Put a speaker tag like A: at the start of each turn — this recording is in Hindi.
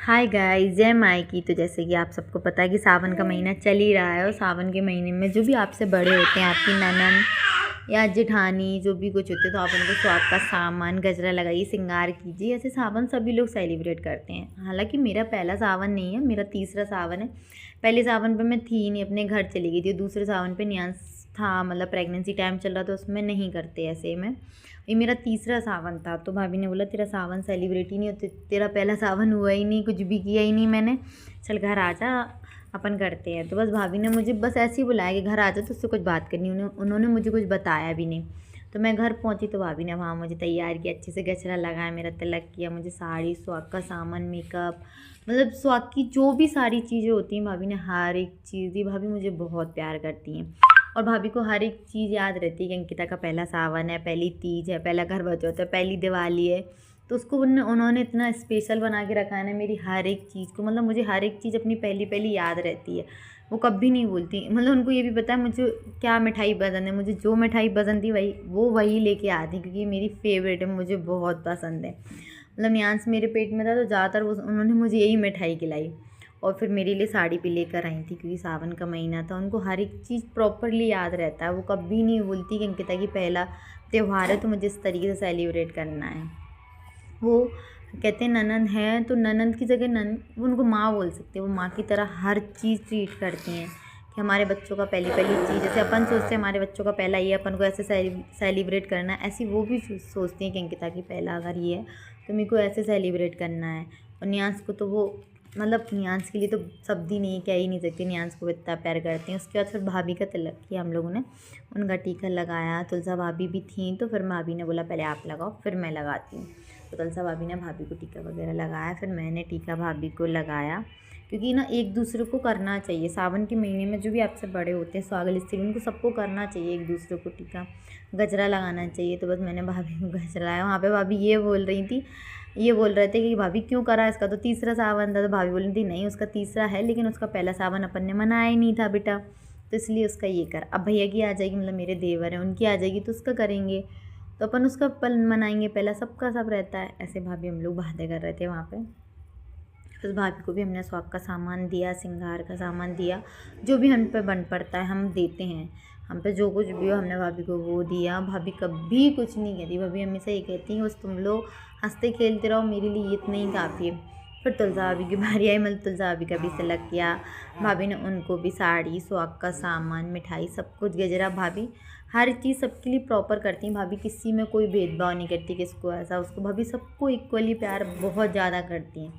A: हाय गाइस, जय माई की। तो जैसे कि आप सबको पता है कि सावन का महीना चल ही रहा है और सावन के महीने में जो भी आपसे बड़े होते हैं, आपकी ननद या जेठानी जो भी कुछ होते हैं, तो आप उनको स्वाद का सामान गजरा लगाइए, श्रृंगार कीजिए। ऐसे सावन सभी लोग सेलिब्रेट करते हैं। हालांकि मेरा पहला सावन नहीं है, मेरा तीसरा सावन है। पहले सावन पे मैं थी नहीं, अपने घर चली गई थी। दूसरे सावन पे नियांस था, मतलब प्रेगनेंसी टाइम चल रहा था, उसमें नहीं करते ऐसे में। ये मेरा तीसरा सावन था। तो भाभी ने बोला तेरा सावन सेलिब्रेट ही नहीं होते, तेरा पहला सावन हुआ ही नहीं, कुछ भी किया ही नहीं मैंने, चल घर आ जा, अपन करते हैं। तो बस भाभी ने मुझे बस ऐसे ही बुलाया कि घर आ जा, तो उससे कुछ बात करनी। उन्होंने मुझे कुछ बताया भी नहीं। तो मैं घर पहुंची तो भाभी ने वहाँ मुझे तैयार किया, अच्छे से गजरा लगाया, मेरा तिलक किया, मुझे साड़ी, सुहाग का सामान, मेकअप, मतलब सुहाग की जो भी सारी चीज़ें होती हैं, भाभी ने हर एक चीज़ दी। भाभी मुझे बहुत प्यार करती हैं और भाभी को हर एक चीज़ याद रहती है कि अंकिता का पहला सावन है, पहली तीज है, पहला करवा चौथ है, पहली दिवाली है। तो उसको उन्होंने इतना स्पेशल बना के रखा है ना, मेरी हर एक चीज़ को, मतलब मुझे हर एक चीज़ अपनी पहली पहली याद रहती है। वो कभी नहीं भूलती। मतलब उनको ये भी पता है मुझे क्या मिठाई पसंद है, मुझे जो मिठाई पसंद थी वही लेके आती, क्योंकि ये मेरी फेवरेट है, मुझे बहुत पसंद है। मतलब नियांस मेरे पेट में था तो ज़्यादातर वो उन्होंने मुझे यही मिठाई खिलाई। और फिर मेरे लिए साड़ी भी लेकर आई थी, क्योंकि सावन का महीना था। उनको हर एक चीज़ प्रॉपरली याद रहता है, वो कभी नहीं भूलती कि अंकिता की पहला त्यौहार है तो मुझे इस तरीके से सेलिब्रेट करना है। वो कहते हैं ननद है तो ननद की जगह वो उनको माँ बोल सकते हैं। वो माँ की तरह हर चीज़ ट्रीट करती हैं कि हमारे बच्चों का पहली पहली चीज़, जैसे अपन सोचते हैं हमारे बच्चों का पहला ये, अपन को ऐसे सेलिब्रेट करना है, ऐसी वो भी सोचती हैं कि अंकिता की पहला अगर ये है तो मेरे को ऐसे सेलिब्रेट करना है। और नियांस को तो वो, मतलब नियांस के लिए तो शब्द ही नहीं, कह ही नहीं सकती, नियांस को इतना प्यार करते हैं। उसके बाद फिर भाभी का तिलक किया हम लोगों ने, उनका टीका लगाया। तुलसा भाभी भी थी तो फिर भाभी ने बोला पहले आप लगाओ फिर मैं लगाती हूँ। तो तुलसा भाभी ने भाभी को टीका वगैरह लगाया, फिर मैंने टीका भाभी को लगाया। क्योंकि ना एक दूसरे को करना चाहिए, सावन के महीने में जो भी आपसे बड़े होते हैं, स्वागल स्त्री, उनको सबको करना चाहिए, एक दूसरे को टीका गजरा लगाना चाहिए। तो बस मैंने भाभी को गजरा लगाया। वहाँ पे भाभी ये बोल रहे थे कि भाभी क्यों करा, इसका तो तीसरा सावन था। तो भाभी बोल रही थी नहीं, उसका तीसरा है, लेकिन उसका पहला सावन अपन ने मनाया ही नहीं था बेटा, तो इसलिए उसका ये कर। अब भैया की आ जाएगी, मतलब मेरे देवर हैं, उनकी आ जाएगी तो उसका करेंगे, तो अपन उसका पल मनाएंगे, पहला सबका सब रहता है। ऐसे भाभी हम लोग बातें कर रहे थे वहाँ पे। फिर भाभी को भी हमने स्वाग का सामान दिया, श्रृंगार का सामान दिया, जो भी हम पे बन पड़ता है हम देते हैं। हम पे जो कुछ भी हो हमने भाभी को वो दिया। भाभी कभी कुछ नहीं कहती, भाभी हमेशा ये कहती हैं बस तुम लोग हंसते खेलते रहो, मेरे लिए इतना ही काफ़ी है। फिर तुलसा भाभी की बारी आई, मतलब तुलसा भाभी का भी तिलक किया। भाभी ने उनको भी साड़ी, सुहाग का सामान, मिठाई, सब कुछ, गजरा, भाभी हर चीज़ सबके लिए प्रॉपर करती हैं। भाभी किसी में कोई भेदभाव नहीं करती, किसको ऐसा उसको, भाभी सबको इक्वली प्यार बहुत ज़्यादा करती हैं।